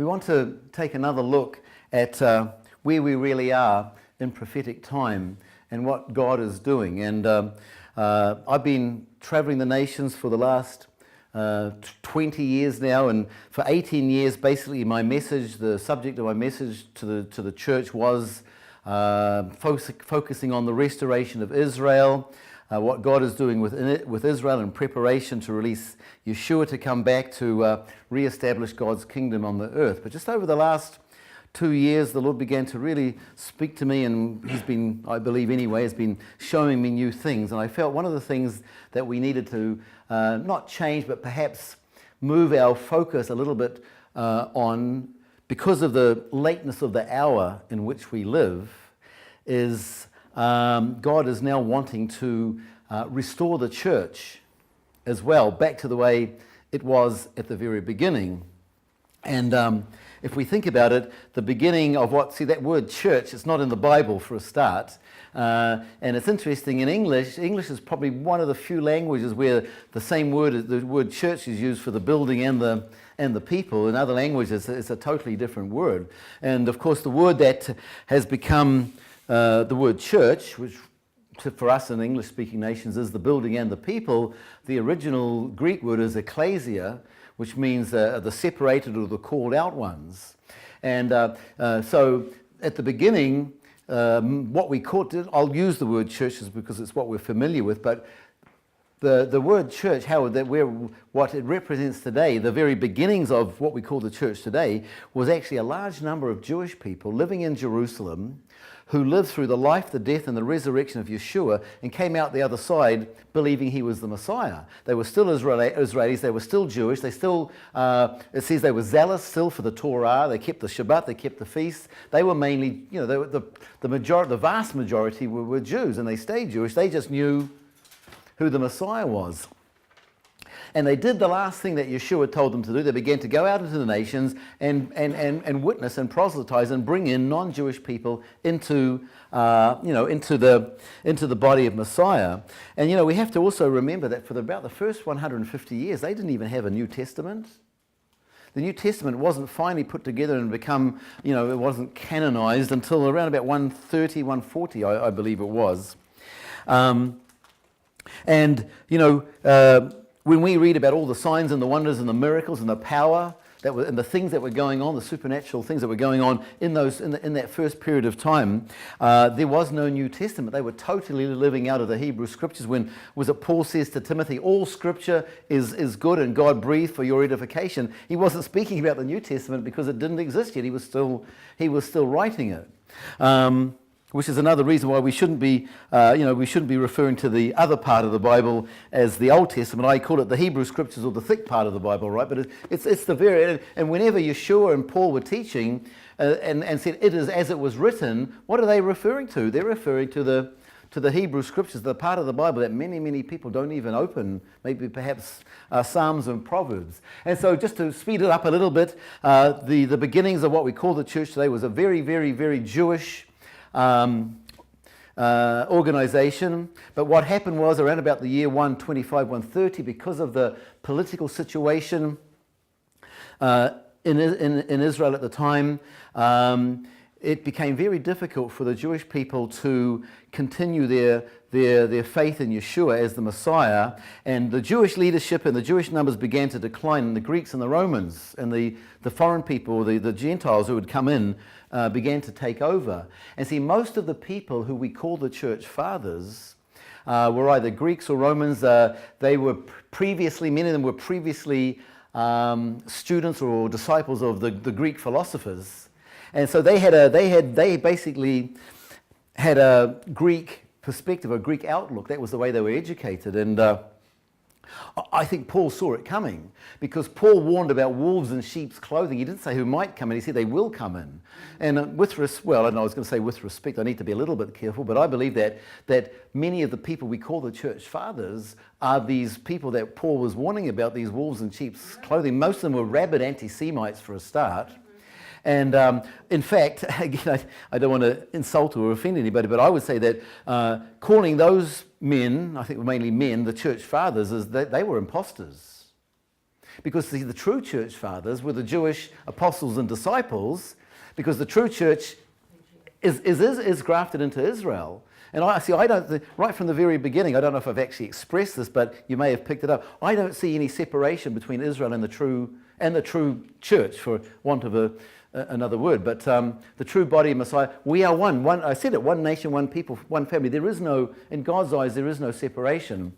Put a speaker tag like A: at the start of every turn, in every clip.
A: want to take another look at where we really are in prophetic time and what God is doing. And I've been traveling the nations for the last 20 years now, and for 18 years, basically my message, the subject of my message to the church was focusing on the restoration of Israel, what God is doing with Israel in preparation to release Yeshua to come back to re-establish God's kingdom on the earth. But just over the last 2 years, the Lord began to really speak to me, and He's been, I believe anyway, has been showing me new things. And I felt one of the things that we needed to not change, but perhaps move our focus a little bit on, because of the lateness of the hour in which we live, is God is now wanting to restore the church as well, back to the way it was at the very beginning. And if we think about it, the beginning of that word church, it's not in the Bible for a start. And it's interesting, in English is probably one of the few languages where the word church is used for the building and the people. In other languages, it's a totally different word. And of course, the word that has become the word church, which for us in English-speaking nations is the building and the people, the original Greek word is ekklesia, which means the separated or the called out ones. And so at the beginning, what we called it, I'll use the word churches because it's what we're familiar with, but the word church, what it represents today, the very beginnings of what we call the church today, was actually a large number of Jewish people living in Jerusalem who lived through the life, the death, and the resurrection of Yeshua and came out the other side believing he was the Messiah. They were still Israelis, they were still Jewish, they still, it says they were zealous still for the Torah, they kept the Shabbat, they kept the feasts. They were mainly, the vast majority were Jews, and they stayed Jewish. They just knew who the Messiah was. And they did the last thing that Yeshua told them to do. They began to go out into the nations and witness and proselytize and bring in non-Jewish people into the body of Messiah. And we have to also remember that for about the first 150 years, they didn't even have a New Testament. The New Testament wasn't finally put together and become, it wasn't canonized until around about 130, 140, I believe it was. When we read about all the signs and the wonders and the miracles and the power and the things that were going on, the supernatural things that were going on in that first period of time, there was no New Testament. They were totally living out of the Hebrew Scriptures. When Paul says to Timothy, all Scripture is good and God breathed for your edification, he wasn't speaking about the New Testament because it didn't exist yet. He was still writing it. Which is another reason why we shouldn't be referring to the other part of the Bible as the Old Testament. I call it the Hebrew Scriptures, or the thick part of the Bible, right? But it's the very, and whenever Yeshua and Paul were teaching and said it is as it was written, what are they referring to? They're referring to the Hebrew Scriptures, the part of the Bible that many people don't even open, maybe perhaps Psalms and Proverbs. And so just to speed it up a little bit, the beginnings of what we call the church today was a very, very, very Jewish organization. But what happened was around about the year 125, 130, because of the political situation in Israel at the time, it became very difficult for the Jewish people to continue their faith in Yeshua as the Messiah, and the Jewish leadership and the Jewish numbers began to decline, and the Greeks and the Romans and the foreign people, the Gentiles who had come in, began to take over. And see, most of the people who we call the church fathers were either Greeks or Romans. They were previously, many of them were previously students or disciples of the Greek philosophers. And so they basically had a Greek perspective, a Greek outlook. That was the way they were educated. And I think Paul saw it coming, because Paul warned about wolves in sheep's clothing. He didn't say who might come in, he said they will come in. And I was going to say with respect, I need to be a little bit careful, but I believe that many of the people we call the church fathers are these people that Paul was warning about, these wolves in sheep's clothing. Most of them were rabid anti-Semites for a start. And in fact, again, I don't want to insult or offend anybody, but I would say that calling those men, I think mainly men, the church fathers, is that they were imposters. Because see, the true church fathers were the Jewish apostles and disciples, because the true church is grafted into Israel. And right from the very beginning, I don't know if I've actually expressed this, but you may have picked it up. I don't see any separation between Israel and the true church, for want of another word. But the true body of Messiah, we are one. I said it, one nation, one people, one family. In God's eyes, there is no separation.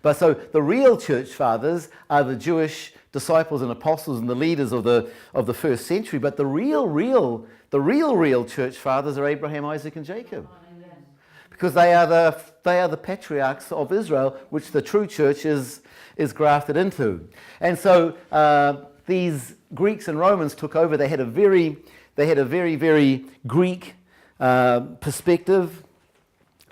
A: But so the real church fathers are the Jewish disciples and apostles and the leaders of the first century. But the real church fathers are Abraham, Isaac, and Jacob. Because they are the patriarchs of Israel, which the true church is grafted into. And so these Greeks and Romans took over. They had a very, very Greek perspective.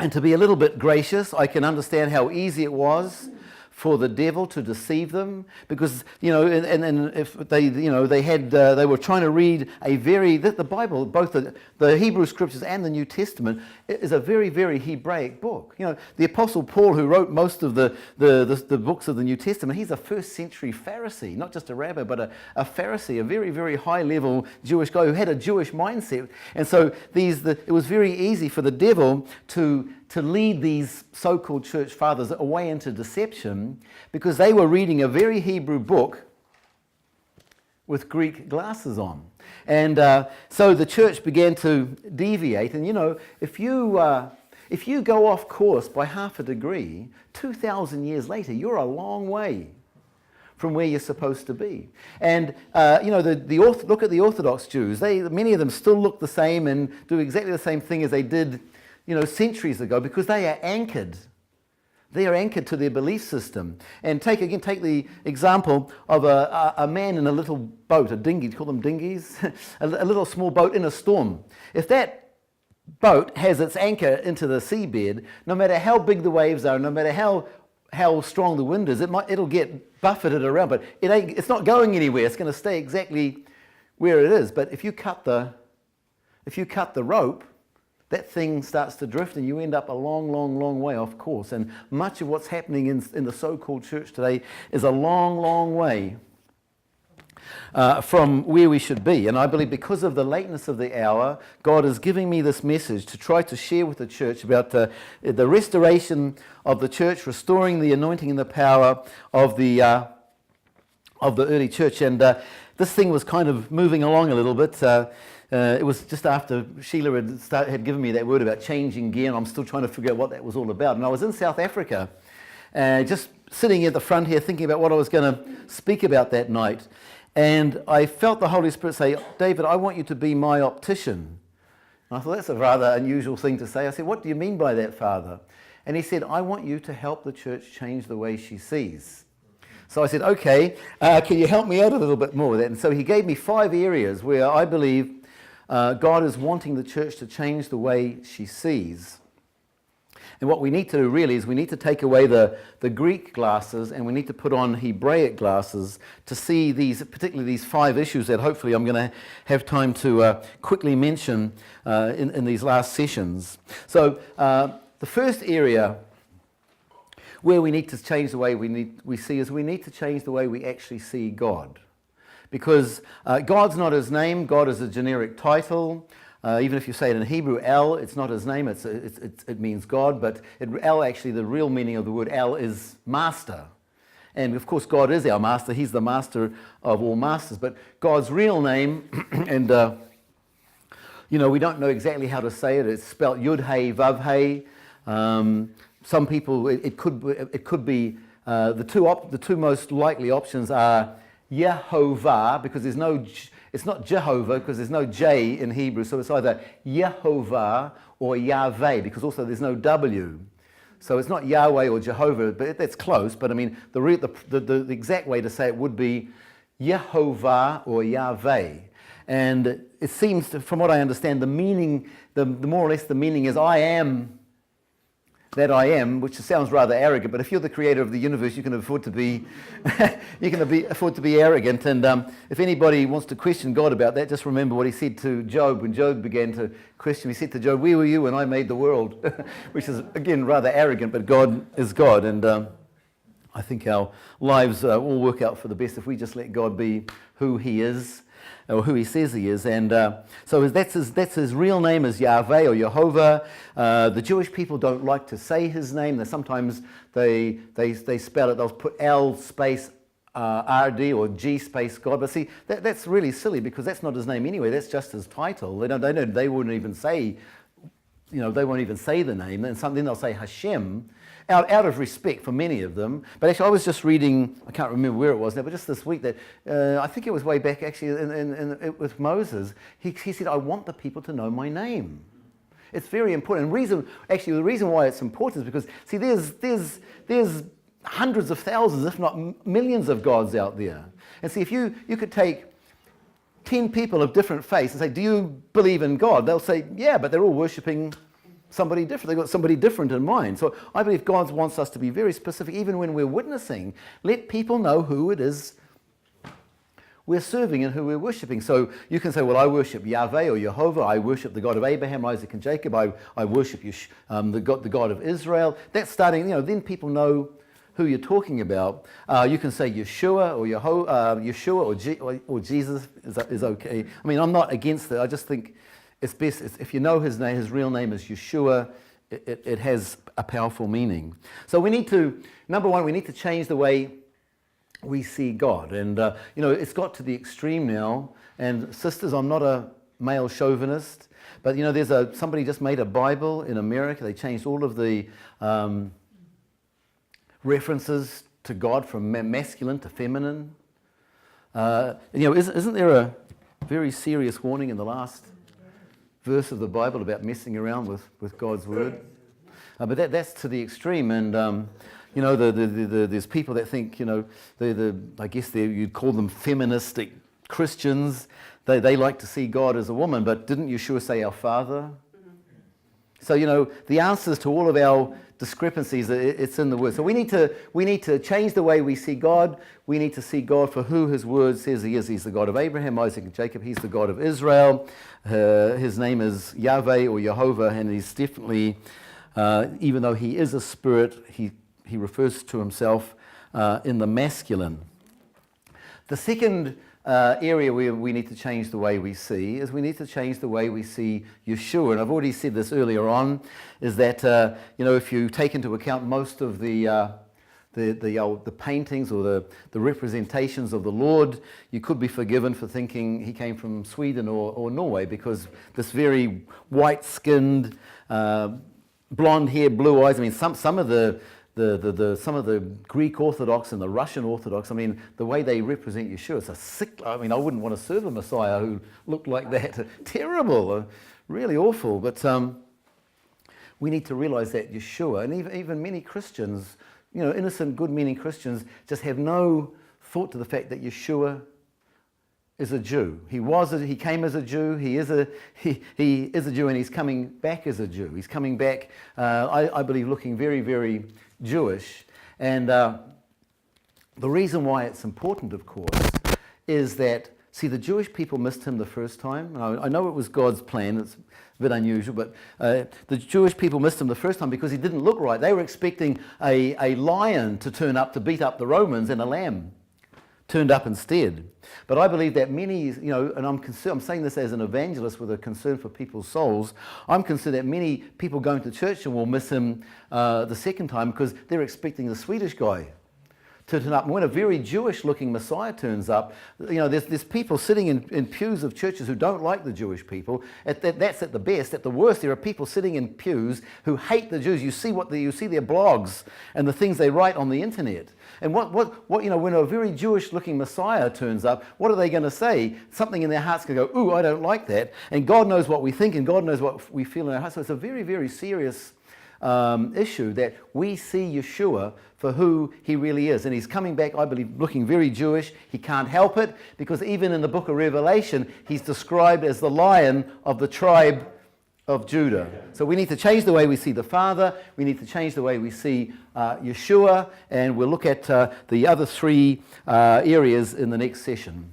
A: And to be a little bit gracious, I can understand how easy it was for the devil to deceive them, because and if they they were trying to read the Bible, both the Hebrew Scriptures and the New Testament, is a very, very Hebraic book. The Apostle Paul, who wrote most of the books of the New Testament, he's a first century Pharisee, not just a rabbi, but a Pharisee, a very, very high level Jewish guy who had a Jewish mindset. And so it was very easy for the devil to lead these so-called church fathers away into deception, because they were reading a very Hebrew book with Greek glasses on. And so the church began to deviate. And if you go off course by half a degree, 2,000 years later, you're a long way from where you're supposed to be. And look at the Orthodox Jews. Many of them still look the same and do exactly the same thing as they did centuries ago, because they are anchored. They are anchored to their belief system. And take the example of a man in a little boat, a dinghy, do you call them dinghies? a little small boat in a storm. If that boat has its anchor into the seabed, no matter how big the waves are, no matter how strong the wind is, it'll get buffeted around, but it's not going anywhere. It's going to stay exactly where it is. But if you cut the rope, that thing starts to drift and you end up a long, long, long way off course. And much of what's happening in the so-called church today is a long, long way from where we should be. And I believe because of the lateness of the hour, God is giving me this message to try to share with the church about the restoration of the church, restoring the anointing and the power of the early church. And this thing was kind of moving along a little bit. It was just after Sheila had given me that word about changing gear, and I'm still trying to figure out what that was all about. And I was in South Africa, just sitting at the front here thinking about what I was going to speak about that night. And I felt the Holy Spirit say, "David, I want you to be my optician." And I thought, that's a rather unusual thing to say. I said, "What do you mean by that, Father?" And he said, "I want you to help the church change the way she sees." So I said, "Okay, can you help me out a little bit more with that?" And so he gave me 5 areas where I believe God is wanting the church to change the way she sees. And what we need to do really is we need to take away the Greek glasses and we need to put on Hebraic glasses to see particularly these 5 issues that hopefully I'm going to have time to quickly mention in these last sessions. So the first area where we need to change the way we see is we need to change the way we actually see God. Because God's not his name. God is a generic title. Even if you say it in Hebrew, El, it's not his name. It means God. But El, actually, the real meaning of the word El is master. And of course, God is our master. He's the master of all masters. But God's real name, and we don't know exactly how to say it. It's spelled Yud-Hey, Vav-Hey. Some people, it could be the two most likely options are Yehovah, because it's not Jehovah, because there's no J in Hebrew, so it's either Yehovah or Yahweh, because also there's no W. So it's not Yahweh or Jehovah, but that's close. But I mean, the exact way to say it would be Yehovah or Yahweh. And it seems, from what I understand, the meaning, the more or less the meaning is I am that I am, which sounds rather arrogant, but if you're the creator of the universe, you can afford to be arrogant. And if anybody wants to question God about that, just remember what he said to Job when Job began to question. He said to Job, "Where were you when I made the world?" Which is again rather arrogant, but God is God. And I think our lives all work out for the best if we just let God be who he is, or who he says he is. And so that's his real name is Yahweh or Jehovah. The Jewish people don't like to say his name. Sometimes they spell it, they'll put L space RD or G space God. But see, that's really silly, because that's not his name anyway. That's just his title. They wouldn't even say, they won't even say the name. And then they'll say Hashem, out of respect for many of them. But actually, I was just reading, I can't remember where it was now, but just this week, that I think it was way back actually with Moses. He said, I want the people to know my name. It's very important. And the reason why it's important is because, see, there's hundreds of thousands, if not millions of gods out there. And see, if you could take 10 people of different faiths and say, do you believe in God? They'll say, yeah, but they're all worshipping somebody different. They've got somebody different in mind. So I believe God wants us to be very specific, even when we're witnessing. Let people know who it is we're serving and who we're worshipping. So you can say, well, I worship Yahweh or Jehovah. I worship the God of Abraham, Isaac, and Jacob. I worship the God of Israel. That's starting, then people know who you're talking about. You can say Yeshua or Yeshua or Jesus is okay. I mean, I'm not against it. I just think it's best if you know his name. His real name is Yeshua. It has a powerful meaning. So we need to, number one, we need to change the way we see God. And it's got to the extreme now. And sisters, I'm not a male chauvinist, but there's somebody just made a Bible in America. They changed all of the references to God from masculine to feminine. Isn't there a very serious warning in the last verse of the Bible about messing around with God's word? But that's to the extreme. And there's people that think, I guess you'd call them feministic Christians. They like to see God as a woman, but didn't Yeshua say our Father? So, the answers to all of our discrepancies, it's in the Word. So we need to change the way we see God. We need to see God for who his Word says he is. He's the God of Abraham, Isaac, and Jacob. He's the God of Israel. His name is Yahweh or Jehovah, and he's definitely, even though he is a spirit, he refers to himself in the masculine. The second area where we need to change the way we see is we need to change the way we see Yeshua. And I've already said this earlier on, is that if you take into account most of the paintings or the representations of the Lord, you could be forgiven for thinking he came from Sweden or Norway, because this very white-skinned, blonde hair, blue eyes. I mean, some of the Greek Orthodox and the Russian Orthodox, I mean, the way they represent Yeshua, it's a sick, I wouldn't want to serve a Messiah who looked like that. Terrible, really awful. But we need to realize that Yeshua, and even many Christians, innocent, good-meaning Christians, just have no thought to the fact that Yeshua is a Jew. He came as a Jew. He is a Jew, and he's coming back as a Jew. He's coming back, I believe, looking very, very Jewish. And the reason why it's important, of course, is that, see, the Jewish people missed him the first time. I know it was God's plan. It's a bit unusual, but the Jewish people missed him the first time because he didn't look right. They were expecting a lion to turn up to beat up the Romans, and a lamb turned up instead. But I believe that many, and I'm saying this as an evangelist with a concern for people's souls, I'm concerned that many people going to church will miss him the second time because they're expecting the Swedish guy to turn up. And when a very Jewish-looking Messiah turns up, there's people sitting in pews of churches who don't like the Jewish people. That's at the best. At the worst, there are people sitting in pews who hate the Jews. You see their blogs and the things they write on the internet. And what when a very Jewish-looking Messiah turns up, what are they going to say? Something in their hearts can go, ooh, I don't like that. And God knows what we think, and God knows what we feel in our hearts. So it's a very, very serious issue that we see Yeshua for who he really is. And he's coming back, I believe, looking very Jewish. He can't help it, because even in the book of Revelation, he's described as the Lion of the tribe of Judah. So we need to change the way we see the Father. We need to change the way we see Yeshua. And we'll look at the other three areas in the next session.